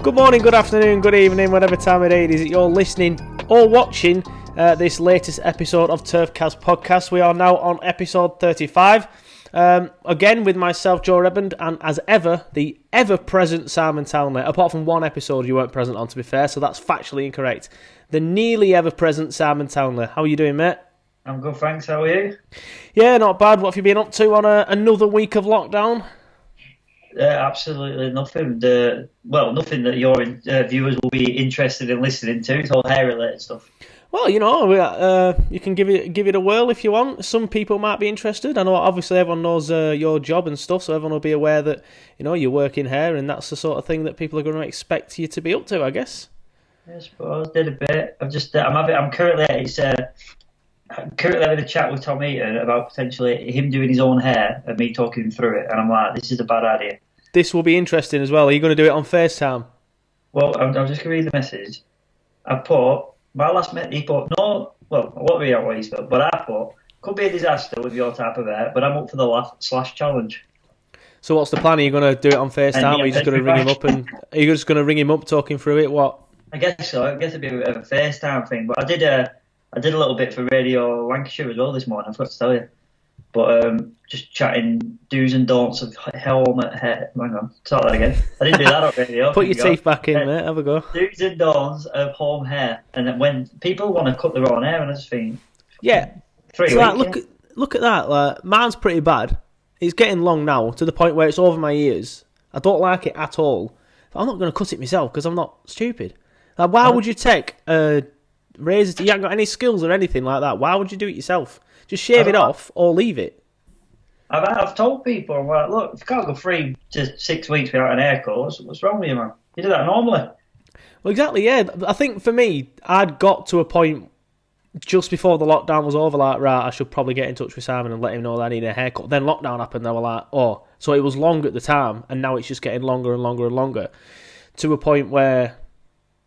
Good morning, good afternoon, good evening, whatever time it is that you're listening or watching this latest episode of TurfCast Podcast. We are now on episode 35. Again with myself, Joe Redmond, and as ever, the ever-present Simon Townley. Apart from one episode you weren't present on, to be fair, so that's factually incorrect. The nearly ever-present Simon Townley. How are you doing, mate? I'm good, thanks. How are you? Yeah, not bad. What have you been up to on another week of lockdown? Absolutely nothing. Nothing that your viewers will be interested in listening to. It's all hair-related stuff. Well, you can give it a whirl if you want. Some people might be interested. I know, obviously, everyone knows your job and stuff, so everyone will be aware that you work in hair, and that's the sort of thing that people are going to expect you to be up to, I guess. I suppose did a bit. I'm currently having a chat with Tom Heaton about potentially him doing his own hair and me talking him through it, and I'm like, this is a bad idea. This will be interesting as well. Are you going to do it on FaceTime? Well, I'm just going to read the message. I put, my last mate, he put, no, well, I won't read out what he's put, but I put, could be a disaster with your type of hair, but I'm up for the laugh / challenge. So what's the plan? Are you going to do it on FaceTime, or are you just going to ring him up are you just going to ring him up talking through it? What? I guess so. I guess it'd be a FaceTime thing, but I did a little bit for Radio Lancashire as well this morning, I forgot to tell you. But just chatting do's and don'ts of helmet hair. Hang on, start that again. I didn't do that on radio. Put your teeth back in, mate. Have a go. Do's and don'ts of home hair. And then when people want to cut their own hair, and I just think... Yeah. 3 weeks, like, look at that. Like, mine's pretty bad. It's getting long now, to the point where it's over my ears. I don't like it at all. But I'm not going to cut it myself, because I'm not stupid. Like, why would you take a razor? You haven't got any skills or anything like that. Why would you do it yourself? Just shave it off or leave it. I've told people, I'm like, look, if you can't go 3 to 6 weeks without an haircut, what's wrong with you, man? You do that normally. Well, exactly, yeah. I think for me, I'd got to a point just before the lockdown was over, like, right, I should probably get in touch with Simon and let him know that I need a haircut. Then lockdown happened, they were like, oh. So it was long at the time, and now it's just getting longer and longer and longer. To a point where,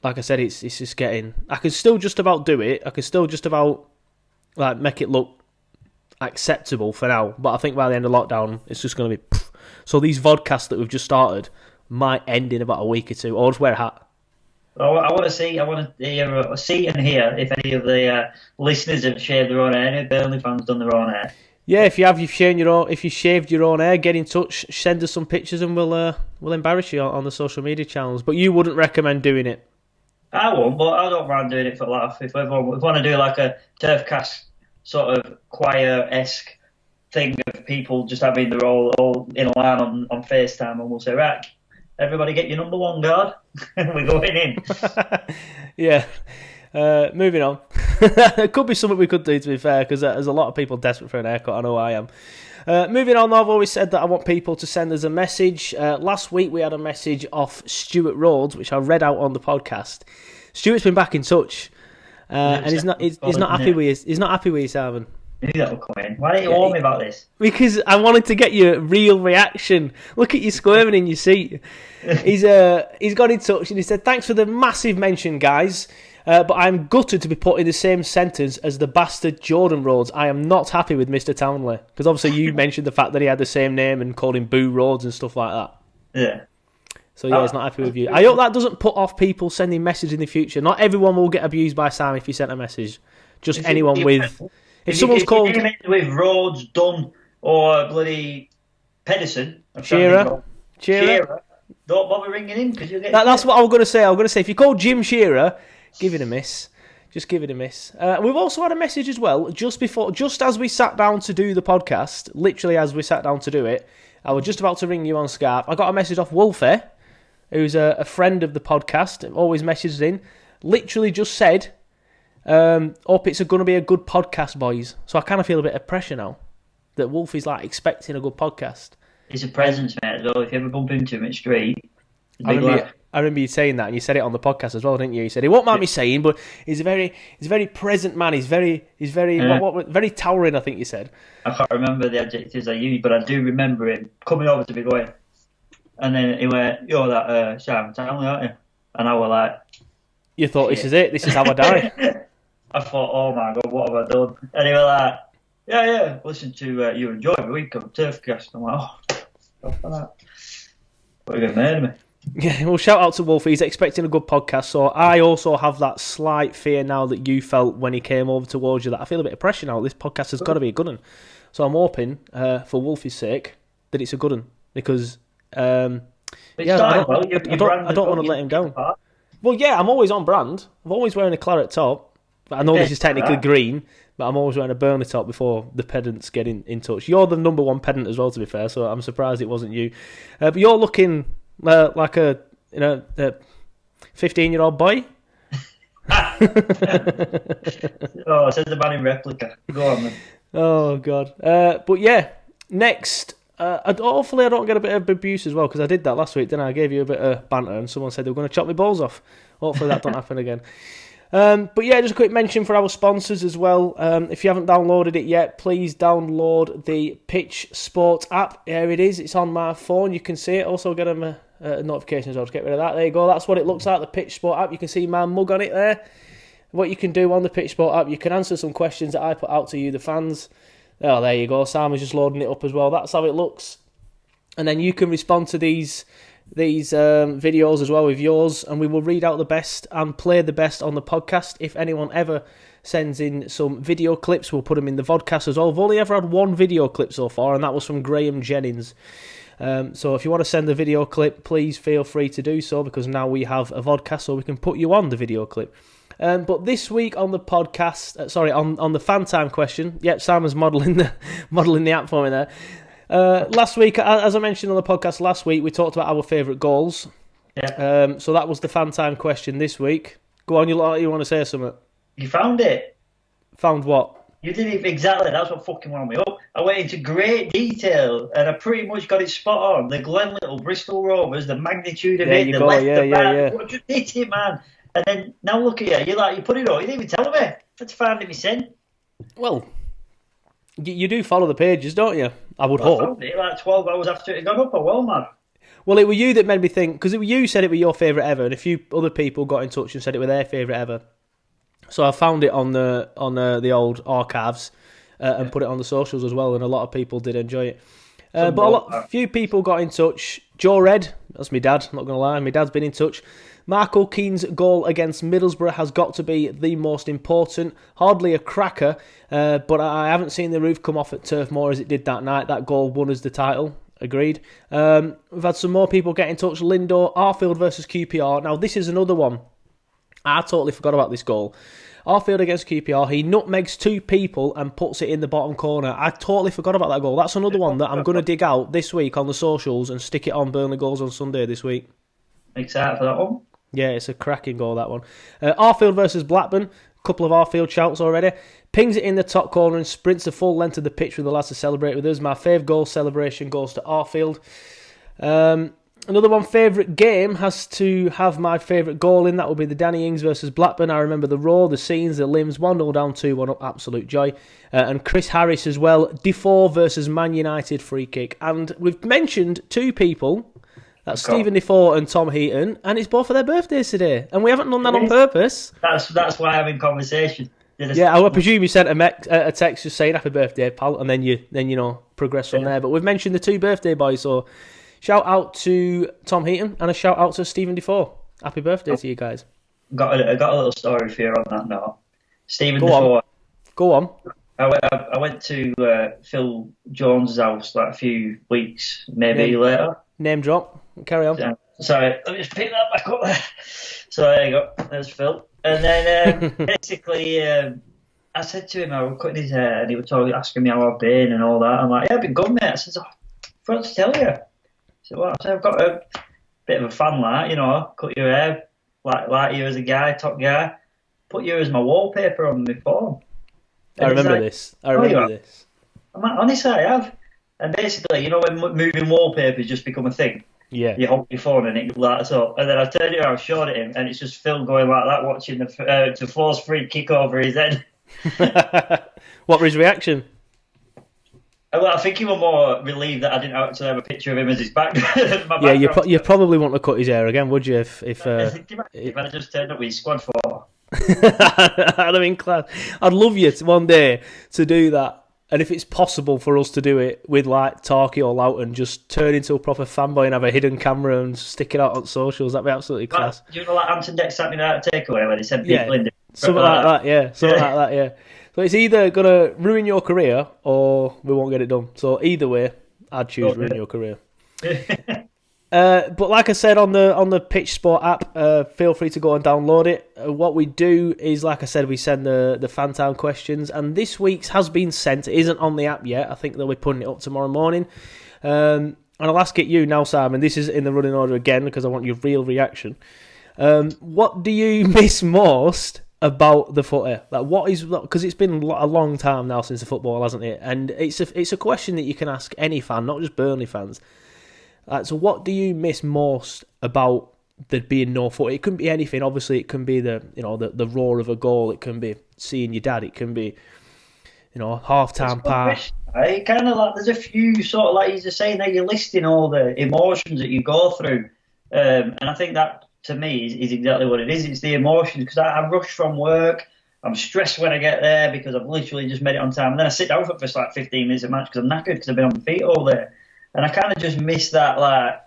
like I said, it's just getting... I can still just about do it. I can still just about like make it look acceptable for now. But I think by the end of lockdown, it's just going to be... So these vodcasts that we've just started might end in about a week or two. Or just wear a hat. I want to see and hear if any of the listeners have shaved their own hair. Any Burnley fans done their own hair? Yeah, if you shaved your own hair, get in touch, send us some pictures, and we'll embarrass you on the social media channels. But you wouldn't recommend doing it? I won't, but I don't mind doing it for laugh. If we want to do like a TurfCast sort of choir-esque thing of people just having their all in a line on FaceTime, and we'll say, right, everybody get your number 1 guard. We're going in. Yeah. Moving on. It could be something we could do, to be fair, because there's a lot of people desperate for an haircut. I know I am. Moving on, I've always said that I want people to send us a message. Last week we had a message off Stuart Rhodes, which I read out on the podcast. Stuart's been back in touch, and he's not happy with you, Simon. I knew that would come in. Why didn't you warn me about this? Because I wanted to get your real reaction. Look at you squirming in your seat. He's got in touch and he said, "Thanks for the massive mention, guys. But I'm gutted to be put in the same sentence as the bastard Jordan Rhodes. I am not happy with Mr. Townley." Because obviously you mentioned the fact that he had the same name and called him Boo Rhodes and stuff like that. Yeah. So yeah, he's not happy with you. I hope that doesn't put off people sending messages in the future. Not everyone will get abused by Sam if you sent a message. Just anyone with... If someone's called... with Rhodes, Dunn, or bloody Pedersen... Shearer. Don't bother ringing in, because you'll get... That's what I was going to say. I was going to say, if you call Jim Shearer, give it a miss. Just give it a miss. We've also had a message as well, just as we sat down to do the podcast, literally as we sat down to do it, I was just about to ring you on Skype. I got a message off Wolfie, who's a friend of the podcast, always messages in, literally just said, hope it's going to be a good podcast, boys. So I kind of feel a bit of pressure now, that Wolfie's like expecting a good podcast. He's a presence, mate, as well. If you ever bump into him in the street... I remember you saying that, and you said it on the podcast as well, didn't you? You said he won't mind me saying, but he's a very present man. He's very very towering, I think you said. I can't remember the adjectives I used, but I do remember him coming over to me going, and then he went, "You're that Simon Townley, aren't you?" And I was like, "You thought this is it? This is how I die." I thought, "Oh my God, what have I done?" And he was like, "Yeah, listen to you enjoy every week on TurfCast." I'm like, "Oh, stop for that." What are you going to murder me? Yeah, well, shout out to Wolf. He's expecting a good podcast. So I also have that slight fear now that you felt when he came over towards you, that I feel a bit of pressure now. This podcast has got to be a good one. So I'm hoping, for Wolfie's sake, that it's a good one. Because, I don't want to let him down. Well, yeah, I'm always on brand. I'm always wearing a Claret top. But I know this is technically green, but I'm always wearing a Burnley top before the pedants get in touch. You're the number one pedant as well, to be fair, so I'm surprised it wasn't you. But you're looking like a 15-year-old boy. Oh, it says the man in replica. Go on, then. Oh, God. But yeah, next... hopefully I don't get a bit of abuse as well, because I did that last week, didn't I? I gave you a bit of banter and someone said they were going to chop my balls off. Hopefully that don't happen again. But yeah, just a quick mention for our sponsors as well. If you haven't downloaded it yet, please download the Pitch Sport app. Here it is. It's on my phone. You can see it. Also get a notification as well. Just get rid of that. There you go. That's what it looks like, the Pitch Sport app. You can see my mug on it there. What you can do on the Pitch Sport app, you can answer some questions that I put out to you, the fans. Oh, there you go. Sam is just loading it up as well. That's how it looks. And then you can respond to these videos as well with yours, and we will read out the best and play the best on the podcast. If anyone ever sends in some video clips, we'll put them in the Vodcast as well. I've only ever had one video clip so far, and that was from Graham Jennings. So if you want to send a video clip, please feel free to do so, because now we have a Vodcast, so we can put you on the video clip. But this week on the podcast, on the fan time question, yep, Sam was modelling the app for me there. Last week, as I mentioned on the podcast last week, we talked about our favourite goals. Yeah. So that was the fan time question this week. Go on, you want to say something? You found it. Found what? You did it exactly. That's what fucking wound me up. I went into great detail, and I pretty much got it spot on. The Glen Little Bristol Rovers, the magnitude of it, the left, the back. What you did it, man? And then now look at you. You put it on. You didn't even tell me. That's finding me sin. Well, you do follow the pages, don't you? I would hope. I found it like 12 hours after it had gone up. Oh, well, man. Well, it was you that made me think, because you said it was your favourite ever, and a few other people got in touch and said it was their favourite ever. So I found it on the old archives and put it on the socials as well, and a lot of people did enjoy it. But a few people got in touch. Joe Red, that's my dad, I'm not going to lie, my dad's been in touch. Marco Keane's goal against Middlesbrough has got to be the most important. Hardly a cracker, but I haven't seen the roof come off at Turf Moor as it did that night. That goal won us the title. Agreed. We've had some more people get in touch. Lindo, Arfield versus QPR. Now, this is another one. I totally forgot about this goal. Arfield against QPR. He nutmegs two people and puts it in the bottom corner. I totally forgot about that goal. That's another one that I'm going to dig out this week on the socials and stick it on Burnley Goals on Sunday this week. Excited for that one? Yeah, it's a cracking goal, that one. Arfield versus Blackburn. A couple of Arfield shouts already. Pings it in the top corner and sprints the full length of the pitch with the lads to celebrate with us. My favourite goal celebration goes to Arfield. Another one, favourite game, has to have my favourite goal in. That will be the Danny Ings versus Blackburn. I remember the roar, the scenes, the limbs. 1-0 down, 2-1 up. Absolute joy. And Chris Harris as well. Defoe versus Man United free kick. And we've mentioned two people. That's Stephen Defoe and Tom Heaton, and it's both of their birthdays today, and we haven't done that on purpose. That's why I'm in conversation. Yeah, I would presume you sent a text just saying happy birthday, pal, and then you progress from there. But we've mentioned the two birthday boys, so shout out to Tom Heaton and a shout out to Stephen Defoe. Happy birthday to you guys. I got a little story for you on that note. Stephen Defoe. Go on. I went to Phil Jones' house like a few weeks, maybe later. Name drop. Carry on. Sorry, let me just pick that back up there. So there you go. There's Phil. And then basically, I said to him, I was cutting his hair, and he was asking me how I've been and all that. I'm like, yeah, I've been good, mate. I said, I forgot to tell you. I said, well, I've got a bit of a fan, cut your hair, like you as a guy, top guy. Put you as my wallpaper on my phone. And I remember this. I'm like, honestly, I have. And basically, when moving wallpapers just become a thing. Yeah. You hold your phone and it lights up. And then I turned it around, showed it him, and it's just Phil going like that, watching the force free kick over his head. What was his reaction? Well, I think he was more relieved that I didn't actually have a picture of him as his background. Yeah, you probably want to cut his hair again, would you? If I just turned up with his squad photo. I'd have been class. I'd love you one day to do that. And if it's possible for us to do it with like Talkie or Loughton, just turn into a proper fanboy and have a hidden camera and stick it out on socials, that'd be absolutely class. Do you know like Hampton Deck Saturday Night Takeaway where they send people in? Something like that, yeah. Something like that, yeah. So it's either going to ruin your career or we won't get it done. So either way, I'd choose ruin your career. But like I said on the Pitch Sport app, feel free to go and download it. What we do is, like I said, we send the fan town questions, and this week's has been sent. It isn't on the app yet. I think they'll be putting it up tomorrow morning. And I'll ask it you now, Simon. This is in the running order again because I want your real reaction. What do you miss most about the footy? Like, what is, because it's been a long time now since the football, hasn't it? And it's a question that you can ask any fan, not just Burnley fans. So what do you miss most about there being no footy? It couldn't be anything. Obviously, it can be the roar of a goal. It can be seeing your dad. It can be, half-time pass. Right? Kind of like there's a few sort of like he's just saying that you're listing all the emotions that you go through, and I think that to me is exactly what it is. It's the emotions because I rush from work. I'm stressed when I get there because I've literally just made it on time, and then I sit down for like 15 minutes a match because I'm knackered because I've been on my feet all day. And I kind of just miss that, like,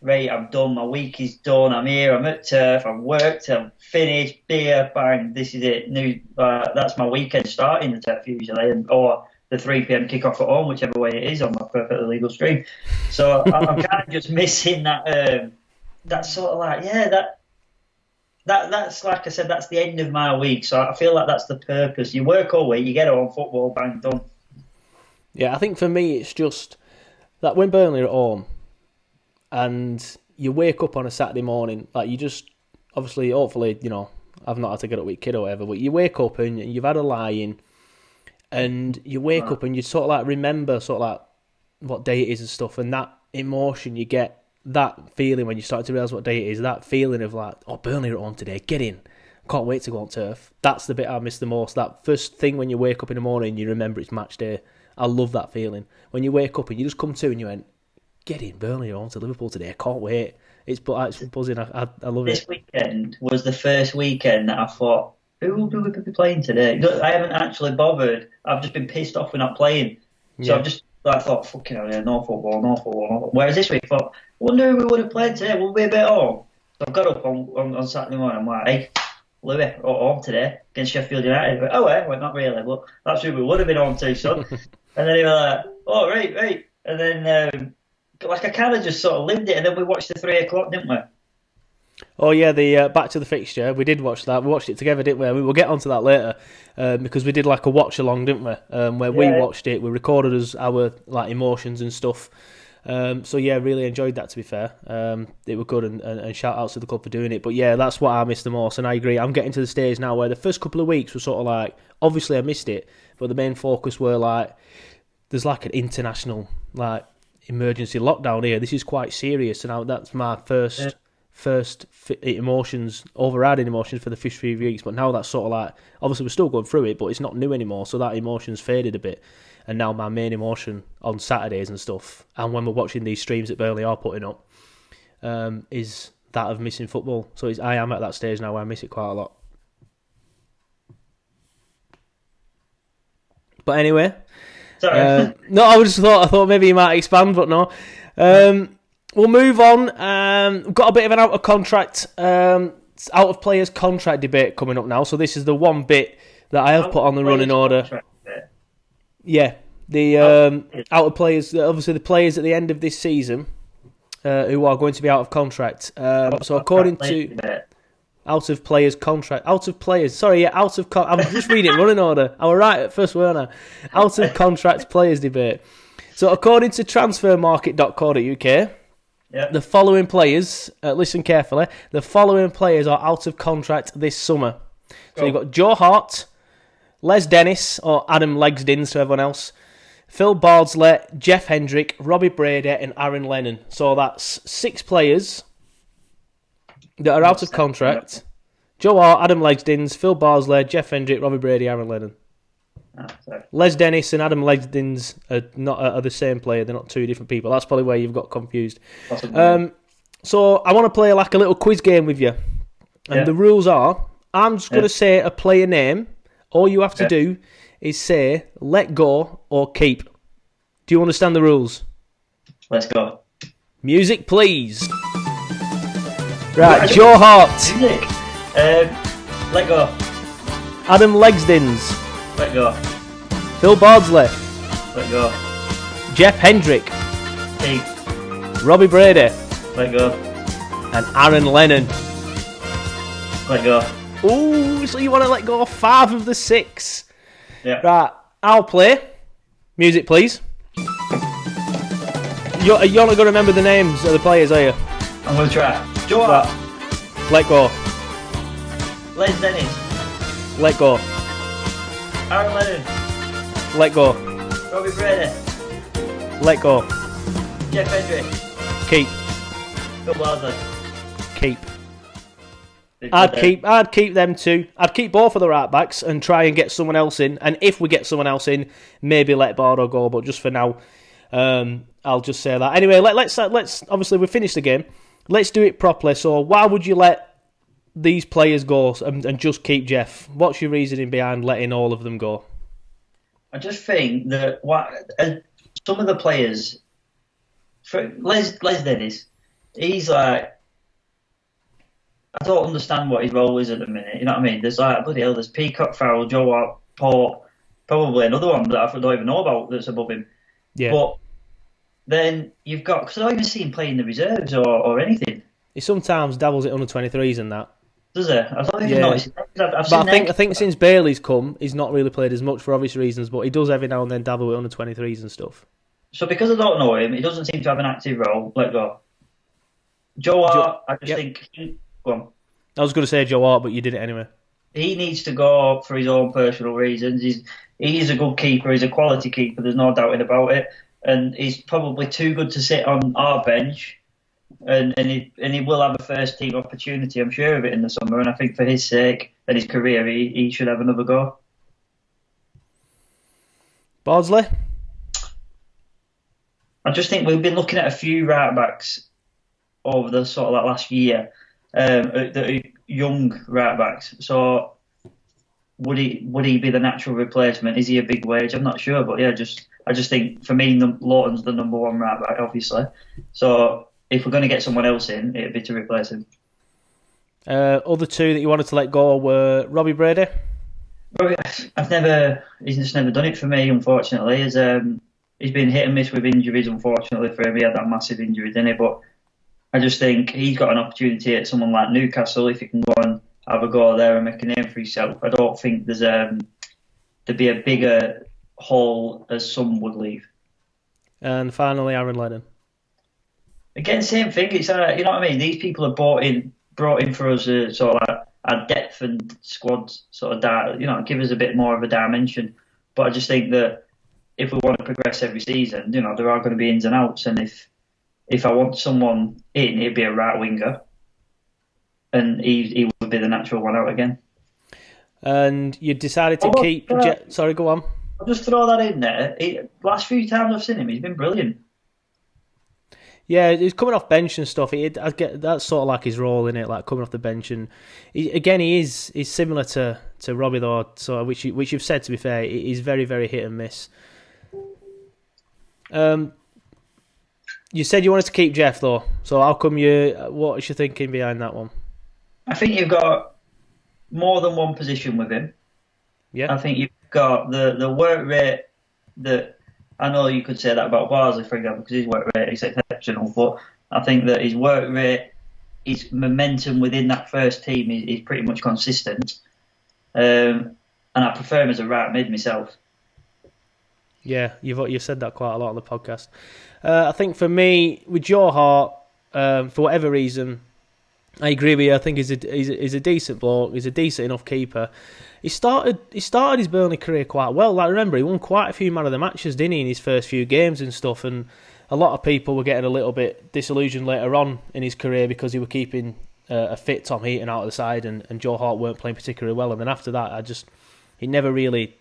right, I'm done, my week is done, I'm here, I'm at turf, I've worked, I'm finished, beer, bang, this is it. That's my weekend starting the turf usually, or the 3 p.m. kickoff at home, whichever way it is on my perfectly legal stream. So I'm kind of just missing that, that sort of like, that's like I said, that's the end of my week. So I feel like that's the purpose. You work all week, you get home, football, bang, done. Yeah, I think for me it's just that when Burnley are at home and you wake up on a Saturday morning, like you just, obviously, hopefully, I've not had to get up with a kid or whatever, but you wake up and you've had a lie-in and you wake up and you sort of like remember sort of like what day it is and stuff, and that emotion you get, that feeling when you start to realise what day it is, that feeling of like, oh, Burnley are at home today, get in. Can't wait to go on turf. That's the bit I miss the most. That first thing when you wake up in the morning, you remember it's match day. I love that feeling. When you wake up and you just come to and you went, get in, Burnley on to Liverpool today. Can't wait. It's buzzing. I love it. This weekend was the first weekend that I thought, who will we be playing today? I haven't actually bothered. I've just been pissed off we're not playing. So I thought, fucking hell, no football. Whereas this week I thought, I wonder who we would have played today. Will we be at home? So I've got up on Saturday morning. I'm like, hey, Louis, at home today against Sheffield United. Well, not really, but that's who we would have been on to, son. And then he was like, oh, right. And then, I kind of just sort of lived it. And then we watched the 3 o'clock, didn't we? Oh, yeah, the back to the fixture. We did watch that. We watched it together, didn't we? We'll get onto that later because we did like a watch-along, didn't we? Where we watched it. We recorded our like emotions and stuff. So, yeah, really enjoyed that, to be fair. It was good and shout-outs to the club for doing it. But, yeah, that's what I missed the most. And I agree. I'm getting to the stage now where the first couple of weeks were sort of like, obviously I missed it, but the main focus were like, there's like an international like emergency lockdown here. This is quite serious, and that's my first emotions, overriding emotions for the first few weeks. But now that's sort of like, obviously we're still going through it, but it's not new anymore. So that emotion's faded a bit, and now my main emotion on Saturdays and stuff, and when we're watching these streams that Burnley are putting up, is that of missing football. So I am at that stage now where I miss it quite a lot. But anyway. No, I thought maybe you might expand, but no. We'll move on. We've got a bit of an out of players contract debate coming up now. So this is the one bit that I have put on the running order. Yeah, the out of players, obviously the players at the end of this season who are going to be out of contract. So according to out of players contract, I'm just reading it running order. I was right at first, weren't I? Out of contract players debate. So according to transfermarket.co.uk, the following players, listen carefully, the following players are out of contract this summer. So you've got Joe Hart, Les Dennis, or Adam Legsdins to everyone else, Phil Bardsley, Jeff Hendrick, Robbie Brady, and Aaron Lennon. So that's 6 players that are out of contract. Joe Hart, Adam Legsdins, Phil Bardsley, Jeff Hendrick, Robbie Brady, Aaron Lennon. Les Dennis and Adam Legsdins are the same player. They're not 2 different people. That's probably where you've got confused. So I want to play like a little quiz game with you. And the rules are, I'm just going to say a player name. All you have to do is say let go or keep. Do you understand the rules? Let's go. Music, please. Right, Joe Hart. Music. Let go. Adam Legsdins. Let go. Phil Bardsley. Let go. Jeff Hendrick. Keep. Robbie Brady. Let go. And Aaron Lennon. Let go. Ooh, so you want to let go of 5 of the 6. Yeah. Right, I'll play. Music, please. You're not going to remember the names of the players, are you? I'm going to try. Joe Hart. Let go. Les Dennis. Let go. Aaron Lennon. Let go. Robbie Brady. Let go. Jeff Hendrick. Keep. Phil Bardsley. Keep. I'd keep them too. I'd keep both of the right backs and try and get someone else in. And if we get someone else in, maybe let Bardo go. But just for now, I'll just say that. Anyway, let's obviously we've finished the game. Let's do it properly. So why would you let these players go and just keep Jeff? What's your reasoning behind letting all of them go? I just think that some of the players, for Les Dennis, he's like, I don't understand what his role is at the minute. You know what I mean? There's like, bloody hell, there's Peacock, Farrell, Joe Hart, Port, probably another one that I don't even know about that's above him. Yeah. But then you've got, because I don't even see him playing the reserves or anything. He sometimes dabbles at under 23s and that. Does he? I don't even notice. I think since Bailey's come, he's not really played as much for obvious reasons, but he does every now and then dabble with under 23s and stuff. So because I don't know him, he doesn't seem to have an active role. Let go. Joe Hart, I just think... Go on. I was going to say Joe Hart, but you did it anyway. He needs to go for his own personal reasons. He's a good keeper. He's a quality keeper. There's no doubting about it. And he's probably too good to sit on our bench. And he will have a first team opportunity, I'm sure of it, in the summer. And I think for his sake and his career, he should have another go. Bardsley? I just think we've been looking at a few right backs over the sort of like last year. That are young right backs. So would he be the natural replacement? Is he a big wage? I'm not sure, but yeah, I just think for me, Lawton's the number one right back, obviously. So if we're going to get someone else in, it'd be to replace him. Other two that you wanted to let go were Robbie Brady. Robbie, he's just never done it for me, unfortunately. He's been hit and miss with injuries, unfortunately for him. He had that massive injury, didn't he? But I just think he's got an opportunity at someone like Newcastle if he can go and have a go there and make a name for himself. I don't think there'd be a bigger hole as some would leave. And finally, Aaron Lennon. Again, same thing. It's you know what I mean. These people are brought in for us sort of like our depth and squad sort of give us a bit more of a dimension. But I just think that if we want to progress every season, there are going to be ins and outs, and if I want someone in, it'd be a right winger. And he would be the natural one out again. And you decided to keep... Sorry, go on. I'll just throw that in there. Last few times I've seen him, he's been brilliant. Yeah, he's coming off bench and stuff. I get that's sort of like his role in it, like coming off the bench. And he's similar to Robbie though, so which you've said, to be fair, he's very, very hit and miss. You said you wanted to keep Jeff though, so how come what's your thinking behind that one? I think you've got more than one position with him. Yeah. I think you've got the work rate that, I know you could say that about Barsley, for example, because his work rate is exceptional, but I think that his work rate, his momentum within that first team is pretty much consistent. And I prefer him as a right mid myself. Yeah, you've said that quite a lot on the podcast. I think for me, with Joe Hart, for whatever reason, I agree with you. I think he's a decent bloke. He's a decent enough keeper. He started his Burnley career quite well. Like, remember, he won quite a few man of the matches, didn't he, in his first few games and stuff. And a lot of people were getting a little bit disillusioned later on in his career because he were keeping a fit Tom Heaton out of the side, and Joe Hart weren't playing particularly well. And then after that, he never really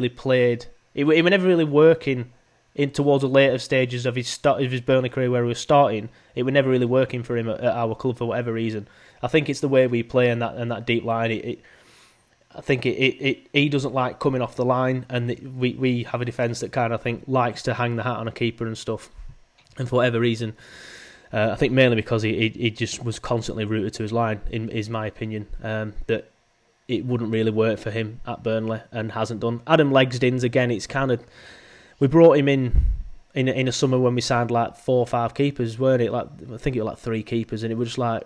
played. He was never really working in towards the later stages of his Burnley career where he was starting. It was never really working for him at our club for whatever reason. I think it's the way we play and that deep line. I think he doesn't like coming off the line, and we have a defence that kind of likes to hang the hat on a keeper and stuff. And for whatever reason, I think mainly because he just was constantly rooted to his line, is my opinion, that it wouldn't really work for him at Burnley and hasn't done. Adam Legsdins, again, it's kind of, we brought him in a summer when we signed like 4 or 5 keepers, weren't it? Like, I think it was like 3 keepers, and it was just like,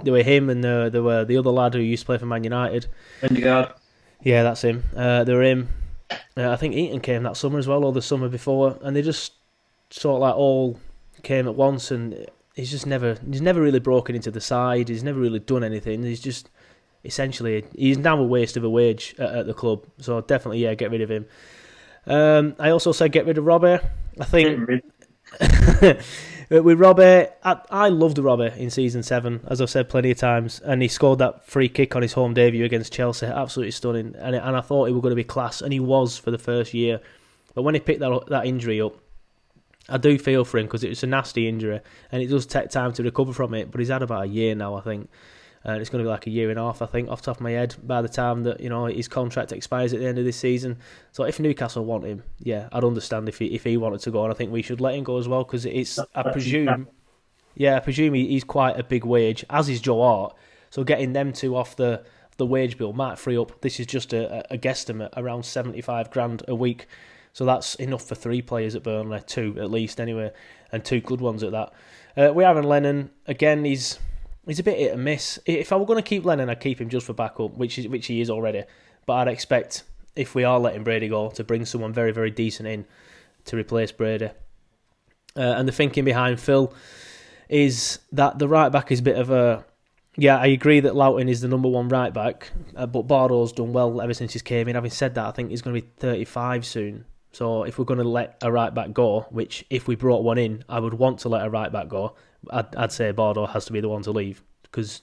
there were him and there were the other lad who used to play for Man United. Lindegaard. Yeah, that's him. There were him. I think Heaton came that summer as well, or the summer before, and they just sort of like all came at once, and he's never really broken into the side. He's never really done anything. He's just essentially, he's now a waste of a wage at the club. So definitely, yeah, get rid of him. I also said get rid of Robbie. I think with Robbie, I loved Robbie in season 7, as I've said plenty of times, and he scored that free kick on his home debut against Chelsea, absolutely stunning. And I thought he was going to be class, and he was for the first year. But when he picked that injury up, I do feel for him because it was a nasty injury, and it does take time to recover from it. But he's had about a year now, I think. And it's going to be like a year and a half, I think, off the top of my head, by the time that his contract expires at the end of this season. So if Newcastle want him, yeah, I'd understand if he wanted to go, and I think we should let him go as well, because I presume he's quite a big wage, as is Joe Hart. So getting them two off the wage bill might free up. This is just a guesstimate, around 75 grand a week. So that's enough for 3 players at Burnley, 2 at least anyway, and 2 good ones at that. We have Lennon again. He's a bit hit and miss. If I were going to keep Lennon, I'd keep him just for backup, which he is already. But I'd expect, if we are letting Brady go, to bring someone very, very decent in to replace Brady. And the thinking behind Phil is that the right back is a bit of a... Yeah, I agree that Loughton is the number 1 right back, but Bardo's done well ever since he's came in. Having said that, I think he's going to be 35 soon. So if we're going to let a right back go, which if we brought one in, I would want to let a right back go, I'd say Bardo has to be the one to leave, because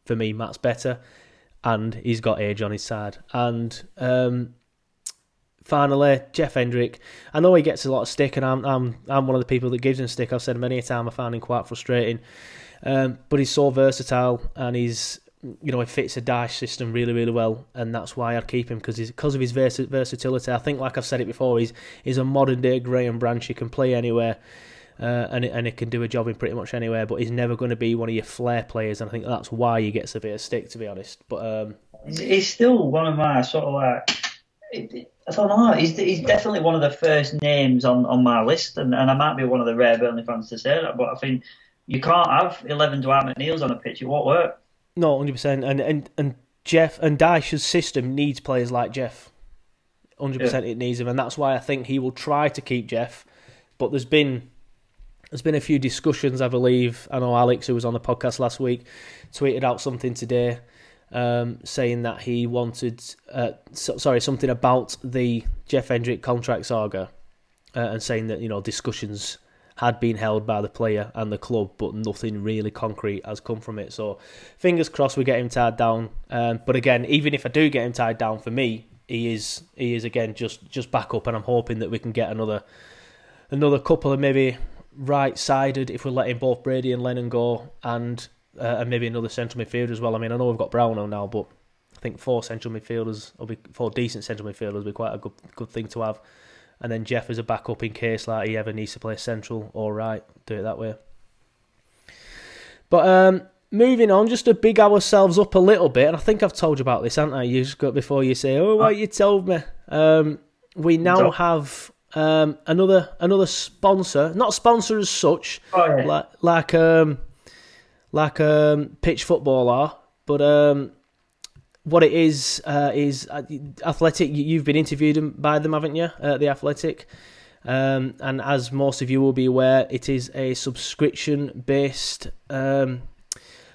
for me Matt's better and he's got age on his side. And finally, Jeff Hendrick. I know he gets a lot of stick, and I'm one of the people that gives him stick. I've said many a time I found him quite frustrating, but he's so versatile, and he fits a Dyche system really, really well, and that's why I'd keep him, because of his versatility. I think, like I've said it before, he's a modern day Graham Branch. He can play anywhere, and he can do a job in pretty much anywhere, but he's never going to be one of your flair players, and I think that's why he gets a bit of stick, to be honest. But he's still one of my sort of like, I don't know, he's definitely one of the first names on my list, and I might be one of the rare Burnley fans to say that, but I think you can't have 11 Dwight McNeils on a pitch. It won't work. No, 100%. And Jeff and Dyche's system needs players like Jeff. 100% It needs him, and that's why I think he will try to keep Jeff. But there's been a few discussions, I believe. I know Alex, who was on the podcast last week, tweeted out something today, saying that he wanted something about the Jeff Hendrick contract saga, and saying that discussions had been held by the player and the club, but nothing really concrete has come from it. So fingers crossed we get him tied down. But again, even if I do get him tied down, for me, he is again just back up, and I'm hoping that we can get another couple of maybe right-sided, if we're letting both Brady and Lennon go, and maybe another central midfielder as well. I mean, I know we've got Brownhill now, but I think 4 central midfielders, or 4 decent central midfielders, will be quite a good thing to have. And then Jeff as a backup in case like he ever needs to play central or right. Do it that way. But moving on, just to big ourselves up a little bit, and I think I've told you about this, haven't I? You just got before you say, "Oh, what you told me." We now have another sponsor, not sponsor as such, like Pitch Football are, but what it is Athletic. You've been interviewed by them, haven't you? The Athletic, and as most of you will be aware, it is a subscription-based.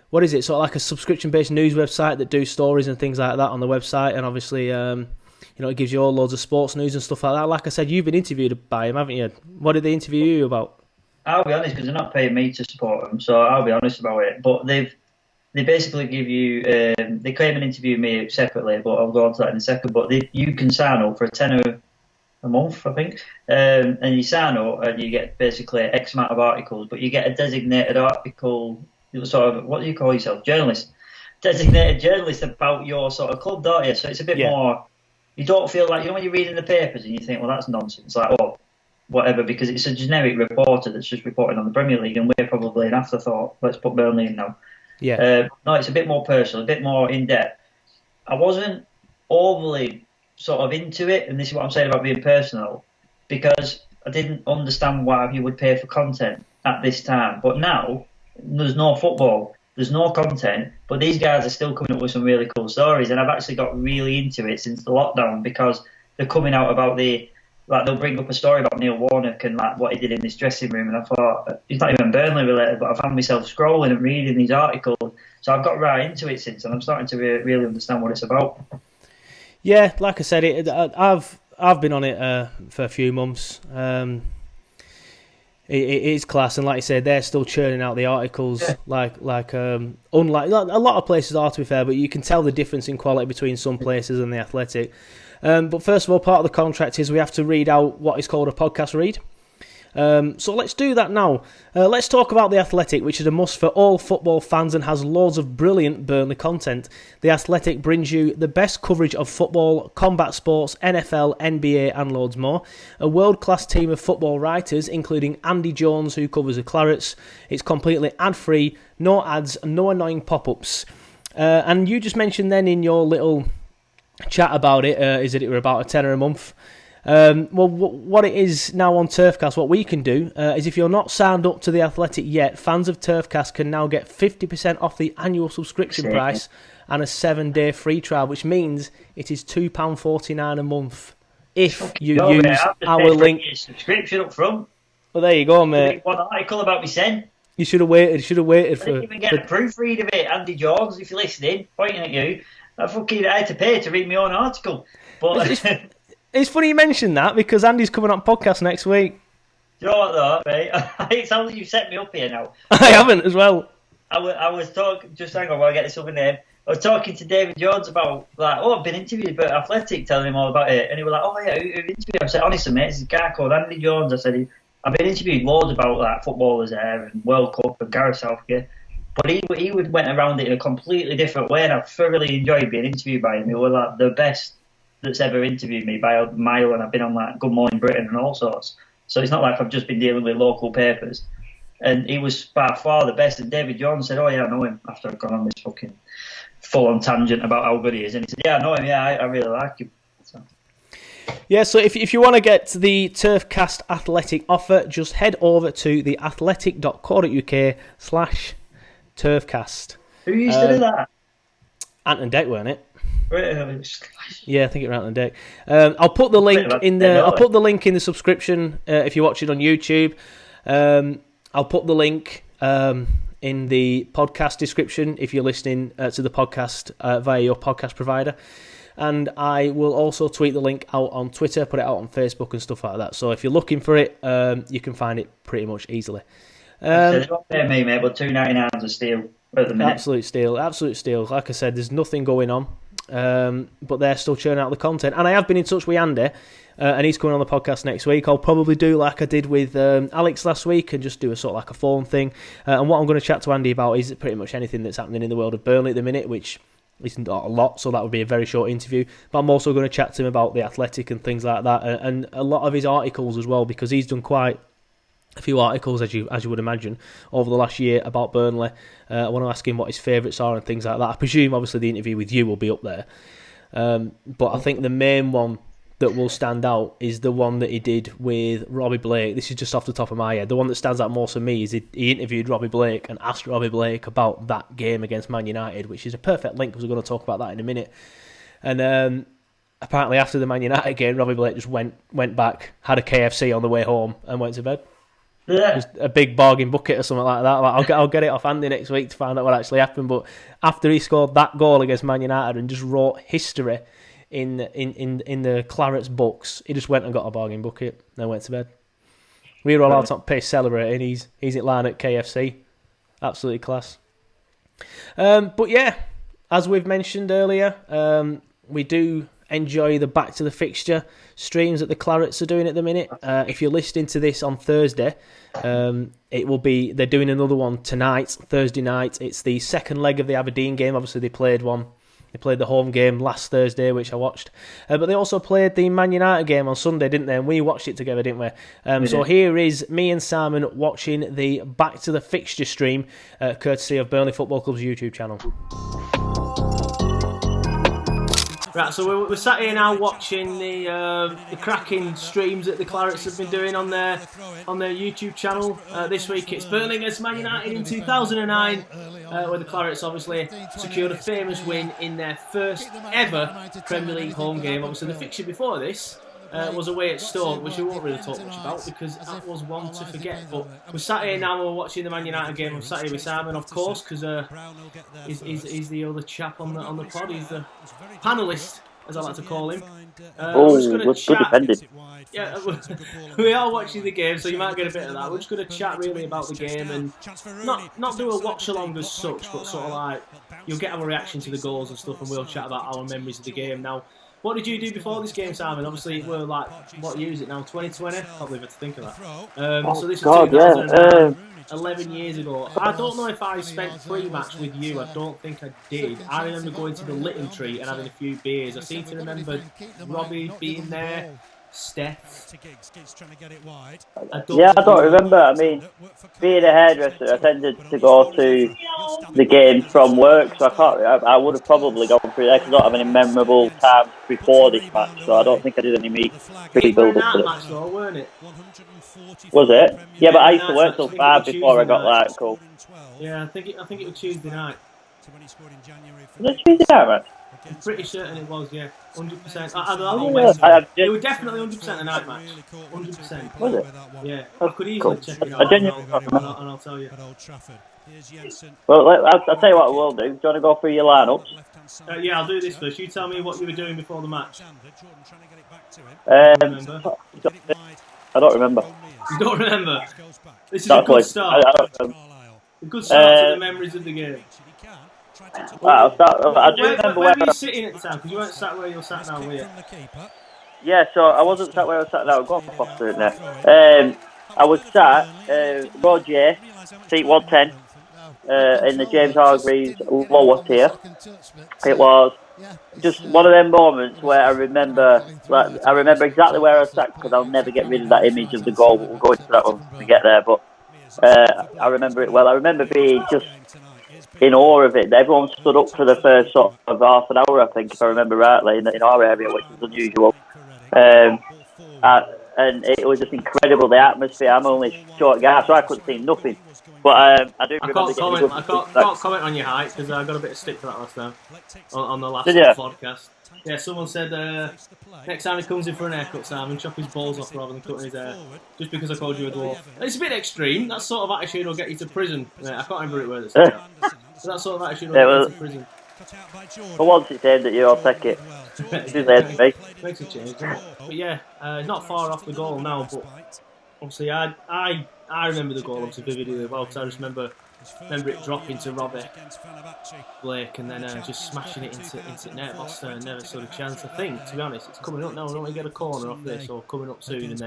What is it? Sort of like a subscription-based news website that do stories and things like that on the website, and obviously, it gives you all loads of sports news and stuff like that. Like I said, you've been interviewed by them, haven't you? What did they interview you about? I'll be honest, because they're not paying me to support them, so I'll be honest about it. But they basically give you, they came and interviewed me separately, but I'll go on to that in a second. But you can sign up for a tenner a month, I think, and you sign up and you get basically X amount of articles, but you get a designated article, sort of, what do you call yourself? Journalist. designated journalist about your sort of club, don't you? So it's a bit more. You don't feel like, when you're reading the papers and you think, well, that's nonsense. Like, oh, whatever, because it's a generic reporter that's just reporting on the Premier League, and we're probably an afterthought. Let's put Burnley in now. Yeah. No, it's a bit more personal, a bit more in depth. I wasn't overly sort of into it, and this is what I'm saying about being personal, because I didn't understand why you would pay for content at this time. But now there's no football, there's no content, but these guys are still coming up with some really cool stories, and I've actually got really into it since the lockdown, because they're coming out about they'll bring up a story about Neil Warnock and like what he did in this dressing room, and I thought, it's not even Burnley related, but I found myself scrolling and reading these articles, so I've got right into it since, and I'm starting to really understand what it's about. Yeah, like I said, I've been on it for a few months. It is class, and like I said, they're still churning out the articles. Yeah. Unlike a lot of places are, to be fair, but you can tell the difference in quality between some places and the Athletic. But first of all, part of the contract is we have to read out what is called a podcast read. So let's do that now. Let's talk about The Athletic, which is a must for all football fans and has loads of brilliant Burnley content. The Athletic brings you the best coverage of football, combat sports, NFL, NBA and loads more. A world-class team of football writers, including Andy Jones, who covers the Clarets. It's completely ad-free, no ads, no annoying pop-ups. And you just mentioned then in your little chat about it, is that it were about a tenner a month. Well, what it is now on TurfCast, what we can do is, if you're not signed up to The Athletic yet, fans of TurfCast can now get 50% off the annual subscription price and a 7-day free trial, which means it is £2.49 a month if you use our link. Subscription up front. Well, there you go, mate. One article about me send. You should have waited. I didn't even get a proofread of it, Andy Jones, if you're listening, pointing at you. I had to pay to read my own article. But it's funny you mentioned that, because Andy's coming on podcast next week. You know what though, right? It sounds like you've set me up here now. I haven't as well. I was talking, just hang on while I get this other name. I was talking to David Jones about, I've been interviewed by Athletic, telling him all about it. And he was like, oh yeah, who interviewed? I said, honestly mate, it's a guy called Andy Jones. I said, I've been interviewed loads about footballers there and World Cup and Gareth Southgate. But he went around it in a completely different way, and I thoroughly enjoyed being interviewed by him. He was the best that's ever interviewed me by a mile, and I've been on Good Morning Britain and all sorts. So it's not like I've just been dealing with local papers. And he was by far the best. And David Jones said, oh yeah, I know him, after I've gone on this fucking full-on tangent about how good he is. And he said, yeah, I know him, yeah, I really like him. So. Yeah, so if you want to get the TurfCast Athletic offer, just head over to theathletic.co.uk/TurfCast. Who used to do that? Ant and Deck, weren't it? Right. Yeah, I think it ran on Deck. I'll put the link in the subscription if you watch it on YouTube. I'll put the link in the podcast description if you're listening to the podcast via your podcast provider. And I will also tweet the link out on Twitter, put it out on Facebook and stuff like that. So if you're looking for it, you can find it pretty much easily. They don't pay me, mate, but £2.99 a steal at the minute. Absolute steal. Like I said, there's nothing going on, but they're still churning out the content. And I have been in touch with Andy, and he's coming on the podcast next week. I'll probably do like I did with Alex last week, and just do a sort of like a phone thing. And what I'm going to chat to Andy about is pretty much anything that's happening in the world of Burnley at the minute, which isn't a lot, so that would be a very short interview. But I'm also going to chat to him about the Athletic and things like that, and a lot of his articles as well, because he's done quite a few articles, as you would imagine, over the last year about Burnley. I want to ask him what his favourites are and things like that. I presume, obviously, the interview with you will be up there. But I think the main one that will stand out is the one that he did with Robbie Blake. This is just off the top of my head. The one that stands out most for me is he interviewed Robbie Blake and asked Robbie Blake about that game against Man United, which is a perfect link, because we're going to talk about that in a minute. And apparently after the Man United game, Robbie Blake just went back, had a KFC on the way home and went to bed. Yeah. Just a big bargain bucket or something like that. I'll get it off Andy next week to find out what actually happened. But after he scored that goal against Man United and just wrote history in the Clarets books, he just went and got a bargain bucket and went to bed. We were all out on pace celebrating. He's in line at KFC. Absolutely class. But yeah, as we've mentioned earlier, we do enjoy the Back to the Fixture streams that the Clarets are doing at the minute. If you're listening to this on Thursday, they're doing another one tonight, Thursday night. It's the second leg of the Aberdeen game. Obviously, they played the home game last Thursday, which I watched. But they also played the Man United game on Sunday, didn't they? And we watched it together, didn't we? So here is me and Simon watching the Back to the Fixture stream, courtesy of Burnley Football Club's YouTube channel. Right, so we're sat here now watching the cracking streams that the Clarets have been doing on their YouTube channel. This week it's Burnley against Man United in 2009, where the Clarets obviously secured a famous win in their first ever Premier League home game. Obviously the fixture before this was away at Stoke, which we won't really talk much about because that was one to forget. But we're sat here now, we're watching the Man United game. I'm sat here with Simon, of course, because he's the other chap on the pod. He's the panellist, as I like to call him. We're just going to chat. Yeah, we are watching the game, so you might get a bit of that. We're just going to chat really about the game and not do a watch along as such, but sort of like you'll get our reaction to the goals and stuff, and we'll chat about our memories of the game. Now, what did you do before this game, Simon? Obviously, we're like, what year is it now? 2020? I can't believe I had to think of that. So this was 11 years ago. I don't know if I spent pre-match with you. I don't think I did. I remember going to the Lytton Tree and having a few beers. I seem to remember Robbie being there. Steph. I don't remember. I mean, being a hairdresser, I tended to go to the games from work, so I would have probably gone through there because I don't have any memorable times before this match, so I don't think I did any pre-build up to it. Match though, weren't it? Was it? Yeah, but I used to work till 5 before I got that cool. Yeah, I think it was Tuesday night. Was it Tuesday night, man? I'm pretty certain it was, yeah. 100%. I don't know. It was definitely 100% a night match. 100%. Was it? Yeah. I could easily check it out and I'll tell you. Well, I'll tell you what I will do. Do you want to go through your lineups? Yeah, I'll do this first. You tell me what you were doing before the match. I don't remember. You don't remember? This is a good start. A good start to the memories of the game. I'll start. I do remember where were you sitting at the time? Because you weren't sat where you're sat now, were you? Yeah, so I wasn't sat where I was sat now. I've got Foster in there. I was sat row J, seat 110, in the James Hargreaves lower tier. It was just one of them moments where I remember exactly where I was sat because I'll never get rid of that image of the goal. We'll go into that when we get there, but I remember it well. I remember being just in awe of it. Everyone stood up for the first sort of half an hour, I think, if I remember rightly, in our area, which is unusual. And it was just incredible, the atmosphere. I'm only short guy, so I couldn't see nothing. But I do remember I can't comment on your height, because I got a bit of stick for that last time, on the last podcast. Yeah, someone said, next time he comes in for an haircut, Simon, chop his balls off rather than cutting his hair. Just because I called you a dwarf. It's a bit extreme. That sort of attitude will get you to prison. I can't remember it where it's at. So that sort of attitude will get you to prison. But once it's aimed at you, I'll take it. It is aimed at me. Makes a change, doesn't it? But yeah, not far off the goal now, but obviously I remember the goal obviously vividly well, because I just remember it dropping to Robbie Blake and then just smashing it into net. Lost never stood a chance. I think, to be honest, it's coming up now. Don't we get a corner off this or coming up soon, and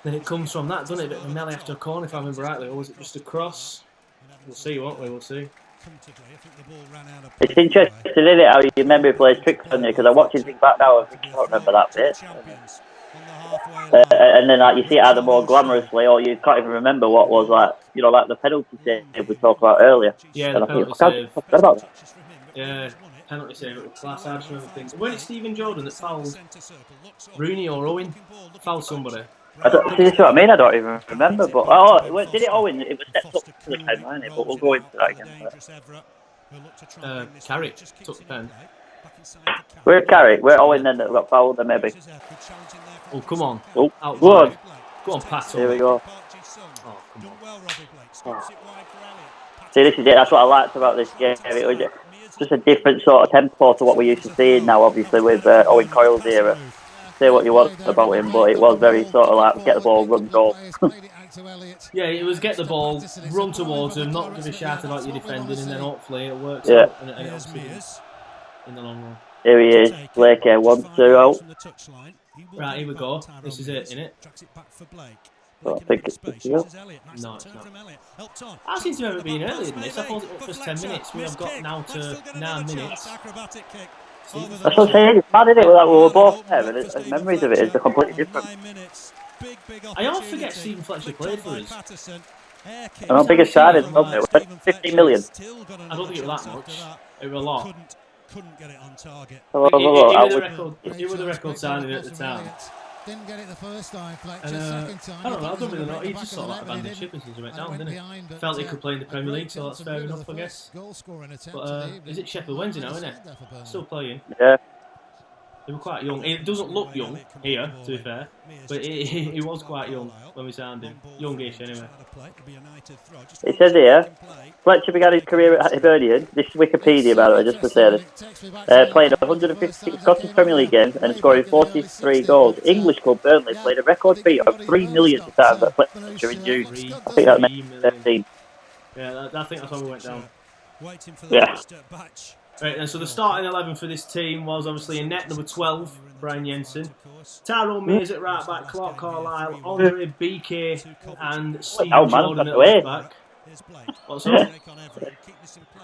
then it comes from that, doesn't it? A bit of a melee after a corner, if I remember rightly, or was it just a cross? We'll see, won't we? We'll see. It's interesting, isn't it, how your memory plays tricks on you, because I'm watching things back now and I can't remember that bit. And then you see it either more glamorously or you can't even remember what was like the penalty save we talked about earlier. Yeah, and the penalty save. About that. Yeah, penalty save. It was class. I just remember things. When it's Stephen Jordan that fouled Rooney or Owen, fouled somebody. See, this is what I mean. I don't even remember. But did it Owen? It was stepped up to the pen, wasn't it? But we'll go into that again. Clarets took the pen. We're Clarets. We're Owen then that got fouled. Then maybe. Oh, come on. Oh, go on. Go on, Pat. Here we go. Oh, come on. Oh. See, this is it. That's what I liked about this game. It was just a different sort of tempo to what we're used to seeing now, obviously, with Owen Coyle's era. Say what you want about him, but it was very sort of like get the ball, run, goal. Yeah, it was get the ball, run towards him, not give a shout about your defending, and then hopefully it works out and it helps you in the long run. Here he is. Blake 1-2 out. Right, here we go. This is it, innit? Well, I think it's this. No, it's not. I seem to remember being earlier than this. I thought it was just 10 minutes. We have got now to 9 minutes. That's what I'm saying. It's mad, isn't it? We were both there, but memories of it is completely different. I always forget Stephen Fletcher played for us. And our biggest signing, wasn't it? 15 million. I don't think it was that much. It was a lot. Couldn't get it on target. It was the record signing at the time. Didn't get it the first time, Fletcher. Second time. I don't know, I don't really know. He just sort of like abandoned ship as he went down, didn't he? Felt he could play in the Premier League, so that's fair enough, I guess. But is it Sheffield Wednesday now, isn't it? Still playing. Yeah. He was quite young. He doesn't look young here, to be fair, but he was quite young when we signed him. Youngish, anyway. It says here, Fletcher began his career at Hibernian. This is Wikipedia, by the way, just to say this. Playing 156 Scottish Premier League games and scoring 43 goals. English club Burnley played a record fee of 3 million times at Fletcher in June. I think that meant 13. Yeah, I think that's how we went down. Yeah. Right, and so the starting 11 for this team was obviously in net number 12, Brian Jensen, Tyrone Mears at right back, Clark Carlisle, Andre BK, and Steve Jordan at left back. What's up?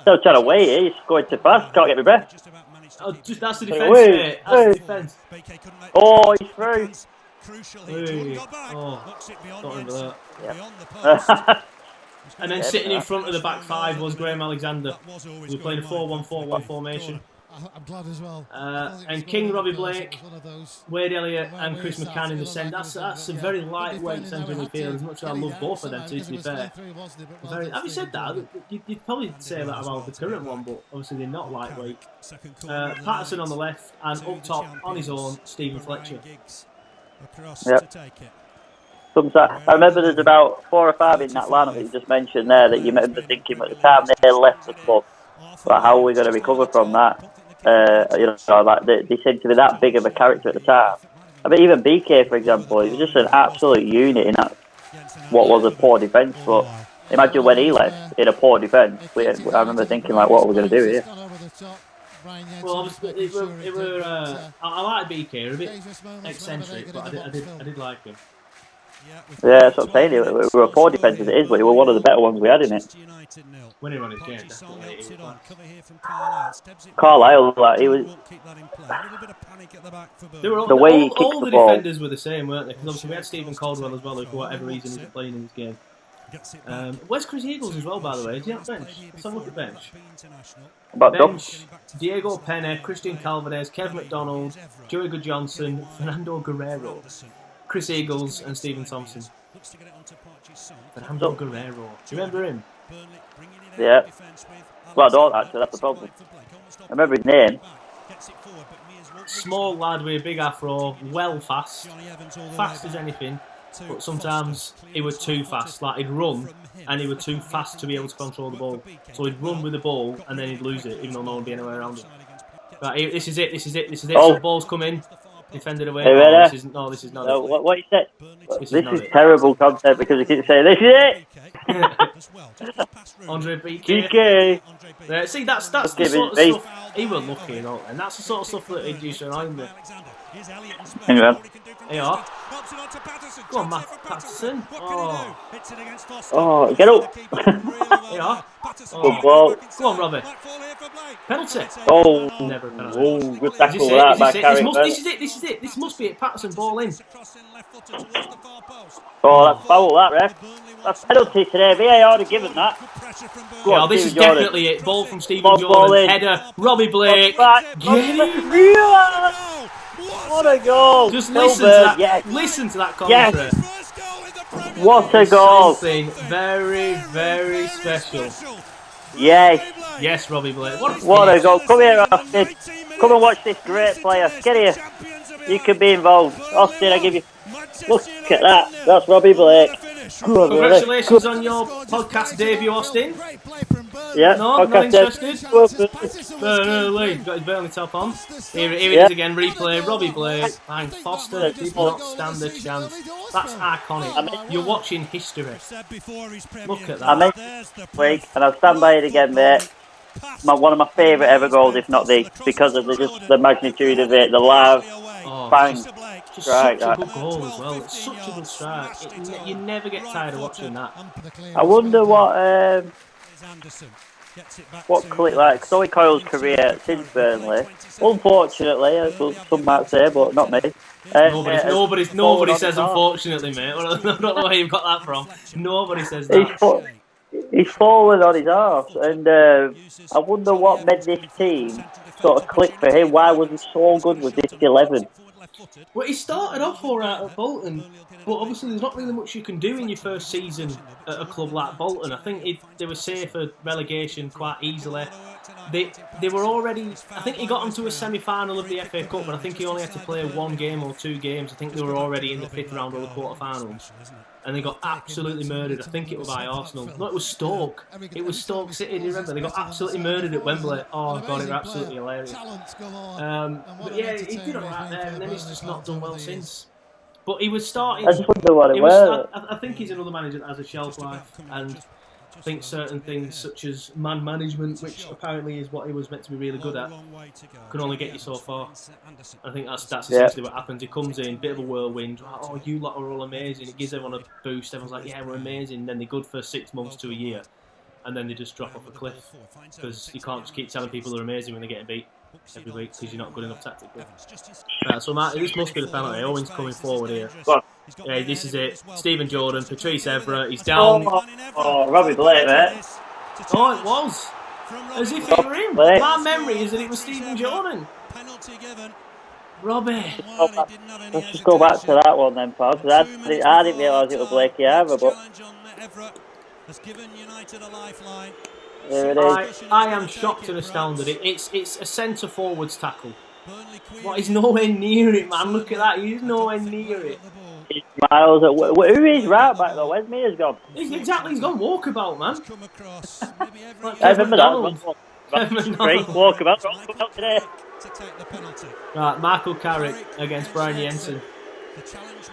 Still trying to wait here. He's going too fast. Can't get my breath. Oh, that's the defence, mate. That's the defence. Oh, he's through. Oh, don't remember that. And then sitting in front of the back five was Graham Alexander. We played a 4-1-4-1 formation. I'm glad as well. And King, Robbie Blake, Wade Elliott and Chris McCann in the centre. That's a very lightweight centre midfield, as much as I love both of them, to be fair. Having said that, you'd probably say that about the current one, but obviously they're not lightweight. Patterson on the left, and up top, on his own, Stephen Fletcher. Yep. I remember there's about 4 or 5 in that lineup that you just mentioned there that you remember thinking at the time they left the club, but how are we going to recover from that? Like they seemed to be that big of a character at the time. I mean, even BK, for example, he was just an absolute unit in that what was a poor defence. But imagine when he left in a poor defence. I remember thinking, like, what are we going to do here? Well, obviously, I like BK, a bit eccentric, but I did like him. Yeah, that's what I'm saying. We were a poor defence as it is, but we were one of the better ones we had in it. When he ran his game, definitely. Carlisle, like, he was. The way he kicked the ball. All the defenders were the same, weren't they? Because obviously we had Stephen Caldwell as well, who for whatever reason isn't playing in this game. Where's Chris Eagles as well, by the way? Is he on the bench? Let's have a look at the bench. Bench, Diego Pena, Christian Calvarez, Kev McDonald, Joey Goodjohnson, Fernando Guerrero, Chris Eagles and Stephen Thompson. Fernando Guerrero. Do you remember him? Yeah. Well, I don't actually, that's the problem. I remember his name. Small lad with a big afro, well fast. Fast as anything. But sometimes he was too fast. Like, he'd run and he was too fast to be able to control the ball. So he'd run with the ball and then he'd lose it, even though no one would be anywhere around him. Right, this is it. Oh. So the ball's come in. Defended away. This is not it. What you said? This is terrible content because you keep saying, this is it! Andre BK. BK. See, that's the sort of stuff. He was lucky, and that's the sort of stuff that he used to annoy me. Anyway. Here you are. Go on, Matt Patterson. Oh, get up. Here you are. Oh. Go on, Robbie. Penalty. Oh, never a penalty. Oh, good tackle that by Carrick. This is it. This must be it. Patterson, ball in. Oh, that's foul, that, ref. That's penalty today. VAR have given that. Yeah, this is definitely it. Ball from Stephen Jordan. Header. Robbie Blake. Get it. What a goal! Just listen to that. Yes. Listen to that commentary. Yes. What a goal! Something very, very special. Yes. Yes, Robbie Blake. What a goal! Come here, Austin. Come and watch this great player. Get here. You can be involved. Austin, I give you. Look at that. That's Robbie Blake. Congratulations on your podcast debut, Austin. Yeah, no, not interested. Burnley, got his Burnley top on. Here it is again, replay. Robbie Blake and Foster did not stand a chance. That's iconic. You're watching history. Look at that. I made it week, and I'll stand by it again, mate. one of my favourite ever goals, if not the, because of the magnitude of it, the live bang. Just such a good goal as well. It's such a good strike. You never get tired of watching that. I wonder what clicked like, Zoe Coyle's career since Burnley. Unfortunately, as some might say, but not me. Nobody says unfortunately, mate. I don't know where you've got that from. Nobody says that. He's fallen on his arse, and I wonder what made this team sort of click for him. Why was he so good with this 11? Well, he started off all right at Bolton, but obviously there's not really much you can do in your first season at a club like Bolton. I think they were safe for relegation quite easily. They were already... I think he got them to a semi-final of the FA Cup, but I think he only had to play 1 game or 2 games. I think they were already in the 5th round of the quarter-finals. And they got absolutely murdered. I think it was by Arsenal. No, it was Stoke. It was Stoke City, do you remember? They got absolutely murdered at Wembley. Oh, God, it was absolutely hilarious. But yeah, he did alright there, and then he's just not done well since. But he was starting... I just wonder what it was. I think he's another manager that has a shelf life, and I think certain things such as man management, which apparently is what he was meant to be really good at, can only get you so far. I think that's essentially what happens. He comes in, bit of a whirlwind. Oh, you lot are all amazing. He gives everyone a boost. Everyone's like, yeah, we're amazing. And then they're good for 6 months to a year, and then they just drop off a cliff because you can't just keep telling people they're amazing when they're getting beat every week because you're not good enough tactically. Right, so Matt, this must be the penalty. Owen's coming forward here. Yeah, this is it. Stephen Jordan, Patrice Evra. He's down. Oh, Robbie Blake, mate. Oh, it was. As if it were him. My memory is that it was Stephen Jordan. Robbie. Let's just go back to that one then, pal. Because I didn't realise it was Blakey either, but... There it is. I am shocked and astounded. It's a centre forwards tackle. What? He's nowhere near it, man. Look at that. He's nowhere near it. He's miles away. Who is right back though? Where's Mia's gone? He's gone walkabout, man. I remember that. Walkabout today. Right, Michael Carrick against Brian Jensen.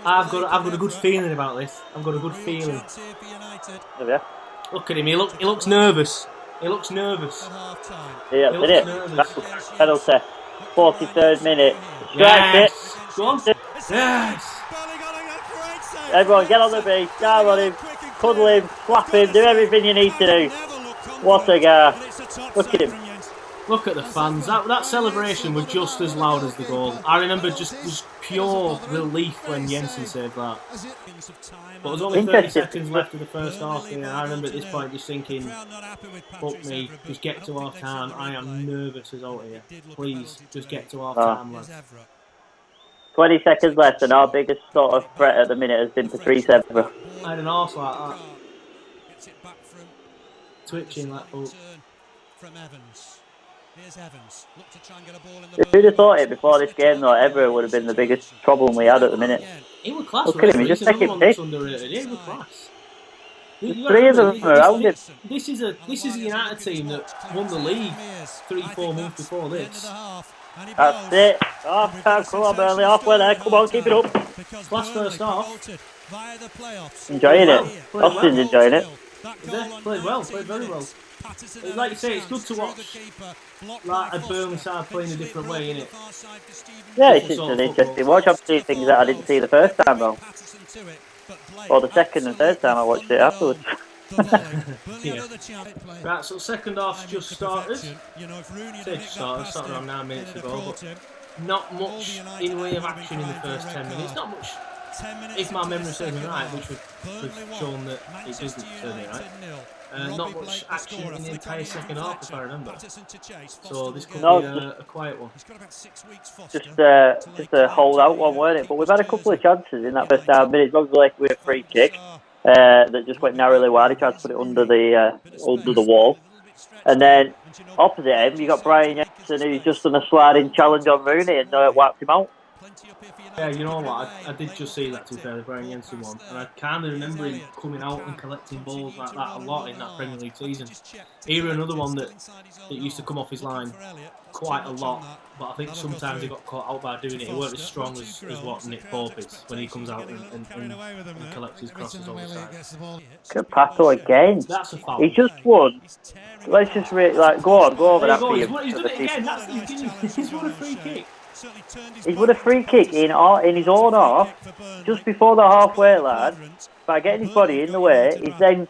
I've got a good feeling about this. I've got a good feeling. Yeah. Look at him. He looks nervous. He looks nervous. Yeah, it is. That's penalty. 43rd minute. Strike it. Go on. Yes. Everyone get on the beach, dive on him, cuddle him, slap him, do everything you need to do. What a guy. Look at him. Look at the fans. That celebration was just as loud as the goal. I remember just pure relief when Jensen saved that. But there was only 30 seconds left of the first half. And I remember at this point just thinking, fuck me, just get to half time. I am nervous as out here. Please, just get to half time, lads. 20 seconds left, and our biggest sort of threat at the minute has been Patrice Evra. I had an arse like that. Twitching like that. Who'd have thought it before this game, though? Evra would have been the biggest problem we had at the minute. He was class. Look at him, he's just taking piss. He was class. There's 3 of them around him. This is a United team that won the league 3-4 months before this. That's it. Half time, come on, Burnley, halfway there. Come on, keep it up. Last first half. Enjoying it. Austin's enjoying it. Yeah, played well, played very well. Like you say, it's good to watch like a Burnley side playing a different way, innit? Yeah, it's an interesting watch. I've seen things that I didn't see the first time, though. Or the second and third time I watched it afterwards. Yeah. Right, so second half just started. Started around 9 minutes ago, but not much in way of action in the first 10 minutes. Not much, if my memory serves me right, which was shown that it doesn't serve me right. Not much action in the entire second half, if I remember. So this could be a quiet one. Just a hold-out one, weren't it? But we've had a couple of chances in that first 9 minutes. Obviously, with a free kick that just went narrowly wide. He tried to put it under the wall. And then opposite him, you got Brian Jensen, who's just done a sliding challenge on Rooney and wiped him out. Yeah, you know what? I did just see that, to be fair, the Brian Jensen one, and I kind of remember him coming out and collecting balls like that a lot in that Premier League season. Here another one that used to come off his line quite a lot, but I think sometimes he got caught out by doing it. He weren't as strong as what Nick Pope is when he comes out and collects his crosses all the time. Pato again. That's a foul. He just won. Let's just go over that for you. He's done it again. He's won a free kick. He's won a free kick in his own half, just before the halfway line, by getting his body in the way. He's then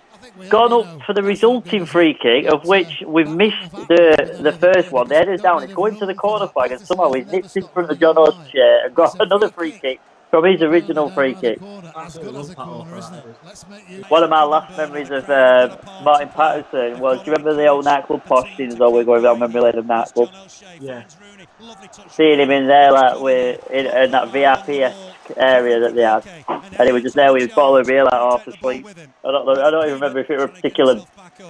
gone up for the resulting free kick, of which we've missed the first one. The header's down, it's going to the corner flag, and somehow he's nipped in front of John O's chair and got another free kick from his original free kick. One of my last memories of Martin Patterson was, do you remember the old nightclub Posh scenes though we're going down memory lane of nightclub? Yeah. Seeing him in there in that VIP-esque area that they had, and he was just there with his bottle of beer half asleep. I don't even remember if it was a particular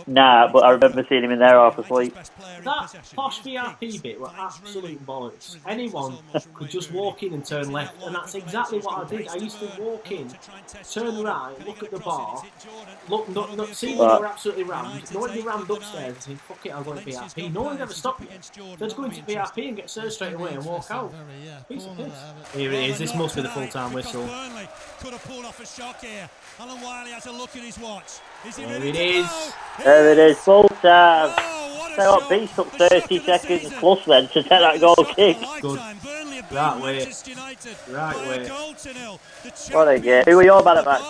night, but I remember seeing him in there half asleep. That Posh VIP bit were absolute bollocks. Anyone could just walk in and turn left, and that's exactly what I did. I used to walk in, turn right, look at the bar, see when you were absolutely rammed, know when you rammed upstairs and think, fuck it, I'm going to VIP. No one ever stopped me. Let's go into VIP and get served straight away and walk out. Piece of piss. Here it is, this must be the full-time whistle. Could have pulled off a shock here. Alan Wiley has a look at his watch. There it is. There it is, full time. So what, Beast up 30 seconds plus then to take that goal kick. Good. Right way. What a game. Who were your man at match?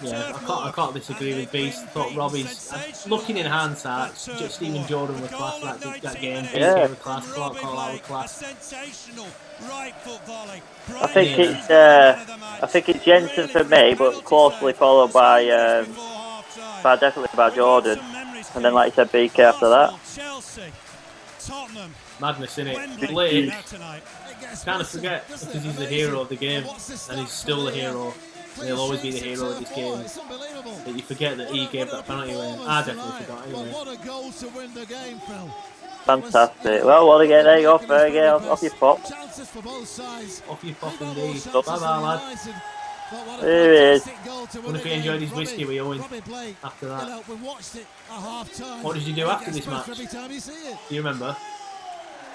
Yeah, I can't disagree with Beast. I thought Robbie's, looking in hindsight, just Stephen Jordan was class that game. Beast gave a class, Clark call out with class. I think it's Jensen for me, but closely followed by definitely by Jordan, and then like you said, BK after that. Madness, innit? Blake, kind of forget because he's the hero of the game, and he's still the hero. And he'll always be the hero of this game. But you forget that he gave that penalty away. I definitely forgot anyway. Fantastic. Well, what again? There you go, Fergie. Off your pop. Off your pop indeed. Bye-bye, lad. There he is. Wonder if he enjoyed his whiskey with Owen after that. What did you do after this match? Do you remember?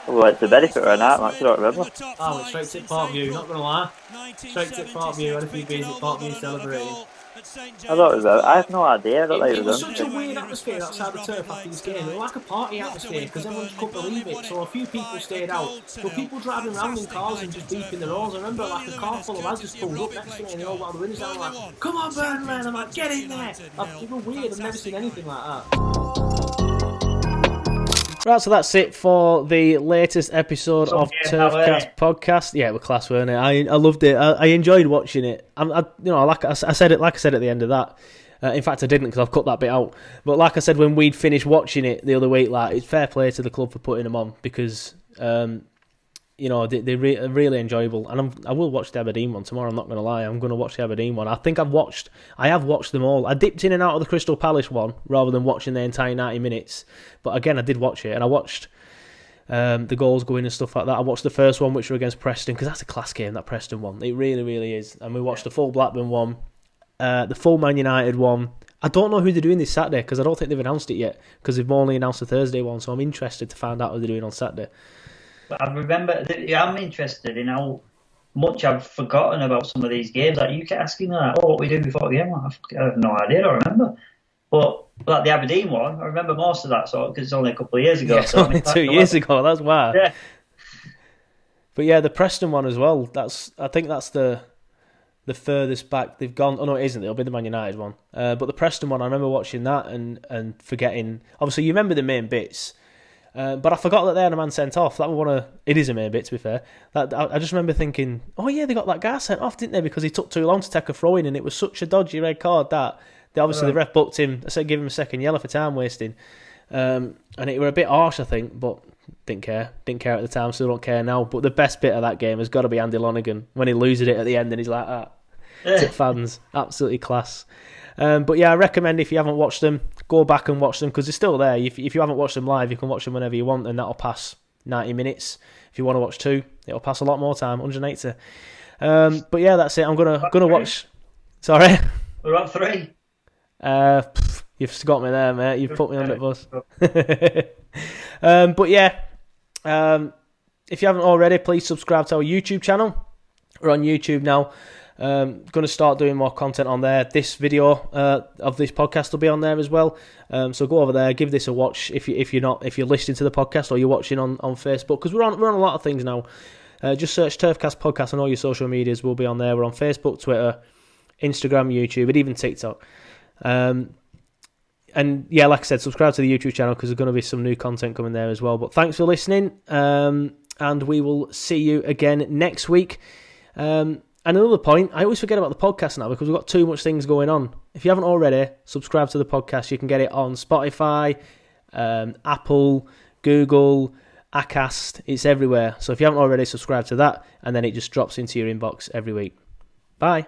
We went to bed for a night match, I don't remember. I went straight to Parkview, not going to lie. Straight to Parkview, had a few beers at Parkview celebrating. I don't remember. I have no idea. I don't know. It was such a weird atmosphere outside the turf after this game. It was like a party atmosphere because everyone just couldn't believe it. So a few people stayed out. But people driving around in cars and just beeping their horns. I remember like a car full of lads just pulled up next to me and they all got the windows down like, come on Burnley! And I'm like, get in there! It was weird. I've never seen anything like that. Right, so that's it for the latest episode of TurfCast Podcast. Yeah, it was class, weren't it? I loved it. I enjoyed watching it. Like I said at the end of that. In fact, I didn't because I've cut that bit out. But like I said, when we'd finished watching it the other week, like it's fair play to the club for putting them on because they're really enjoyable. And I will watch the Aberdeen one tomorrow. I'm not going to lie. I'm going to watch the Aberdeen one. I think I have watched them all. I dipped in and out of the Crystal Palace one rather than watching the entire 90 minutes. But again, I did watch it, and I watched the goals going and stuff like that. I watched the first one, which were against Preston, because that's a class game, that Preston one. It really, really is. And we watched the full Blackburn one, the full Man United one. I don't know who they're doing this Saturday, because I don't think they've announced it yet, because they've only announced the Thursday one, so I'm interested to find out who they're doing on Saturday. But I remember, I'm interested in how much I've forgotten about some of these games. Like, you kept asking me, like, what we do before the game? I have no idea, I don't remember. But like the Aberdeen one, I remember most of that sort because it's only a couple of years ago. Yeah, it's only 2 years ago, that's why. Yeah. But yeah, the Preston one as well, I think that's the furthest back they've gone. Oh no, it isn't. It'll be the Man United one. But the Preston one, I remember watching that and forgetting. Obviously, you remember the main bits. But I forgot that they had a man sent off. That was one of. It is a main bit, to be fair. I just remember thinking, oh yeah, they got that guy sent off, didn't they? Because he took too long to take a throw in, and it was such a dodgy red card that the ref booked him. I said give him a second yellow for time wasting, and it were a bit harsh, I think, but didn't care at the time. Still don't care now. But the best bit of that game has got to be Andy Lonergan when he loses it at the end, and he's like that. To fans, absolutely class. But yeah, I recommend if you haven't watched them, go back and watch them because they're still there. If you haven't watched them live, you can watch them whenever you want, and that'll pass 90 minutes. If you want to watch 2, it'll pass a lot more time, 180. But yeah, that's it. I'm gonna watch. Sorry, we're on 3. You've got me there, mate. You've put me on the bus. But yeah, if you haven't already, please subscribe to our YouTube channel. We're on YouTube now. Going to start doing more content on there. This video of this podcast will be on there as well. So go over there, give this a watch if you're listening to the podcast or you're watching on Facebook, because we're on a lot of things now. Just search TurfCast Podcast on all your social medias. We'll be on there. We're on Facebook, Twitter, Instagram, YouTube, and even TikTok. And yeah, like I said, subscribe to the YouTube channel because there's going to be some new content coming there as well. But thanks for listening, and we will see you again next week. And another point, I always forget about the podcast now because we've got too much things going on. If you haven't already, subscribe to the podcast. You can get it on Spotify, Apple, Google, Acast. It's everywhere. So if you haven't already, subscribe to that, and then it just drops into your inbox every week. Bye.